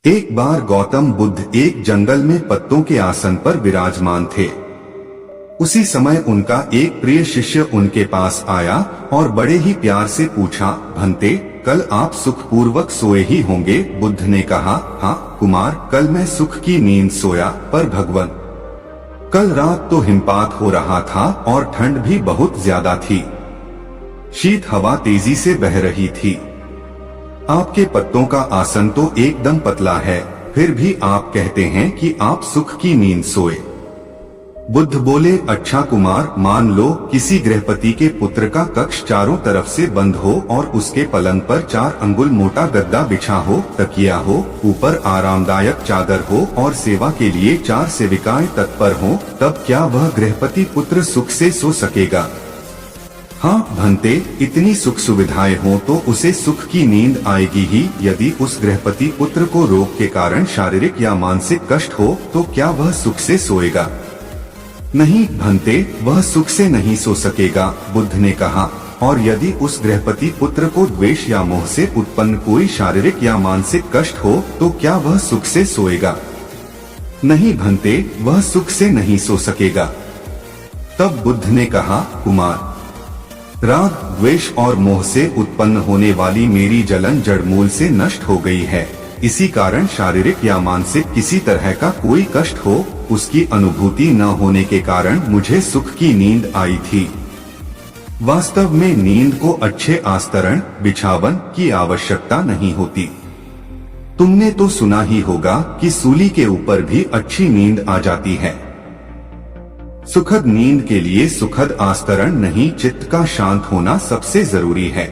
एक बार गौतम बुद्ध एक जंगल में पत्तों के आसन पर विराजमान थे। उसी समय उनका एक प्रिय शिष्य उनके पास आया और बड़े ही प्यार से पूछा, भंते, कल आप सुखपूर्वक सोए ही होंगे। बुद्ध ने कहा, हाँ कुमार, कल मैं सुख की नींद सोया, पर भगवान, कल रात तो हिमपात हो रहा था और ठंड भी बहुत ज्यादा थी। शीत हवा तेजी से बह रही थी। आपके पत्तों का आसन तो एकदम पतला है, फिर भी आप कहते हैं कि आप सुख की नींद सोए। बुद्ध बोले, अच्छा कुमार, मान लो किसी गृहपति के पुत्र का कक्ष चारों तरफ से बंद हो और उसके पलंग पर 4 अंगुल मोटा गद्दा बिछा हो, तकिया हो, ऊपर आरामदायक चादर हो और सेवा के लिए 4 सेविकाएं तत्पर हो, तब क्या वह गृहपति पुत्र सुख से सो सकेगा? हाँ भंते, इतनी सुख सुविधाएं हो तो उसे सुख की नींद आएगी ही। यदि उस गृहपति पुत्र को रोग के कारण शारीरिक या मानसिक कष्ट हो तो क्या वह सुख से सोएगा? नहीं भंते, वह सुख से नहीं सो सकेगा, बुद्ध ने कहा। और यदि उस गृहपति पुत्र को द्वेष या मोह से उत्पन्न कोई शारीरिक या मानसिक कष्ट हो तो क्या वह सुख से सोएगा? नहीं भंते, वह सुख से नहीं सो सकेगा। तब बुद्ध ने कहा, कुमार, राग, द्वेष और मोह से उत्पन्न होने वाली मेरी जलन जड़मूल से नष्ट हो गई है। इसी कारण शारीरिक या मानसिक किसी तरह का कोई कष्ट हो, उसकी अनुभूति न होने के कारण मुझे सुख की नींद आई थी। वास्तव में नींद को अच्छे आस्तरण, बिछावन की आवश्यकता नहीं होती। तुमने तो सुना ही होगा कि सूली के ऊपर भी अच्छी नींद आ जाती है। सुखद नींद के लिए सुखद आस्तरण नहीं, चित्त का शांत होना सबसे जरूरी है।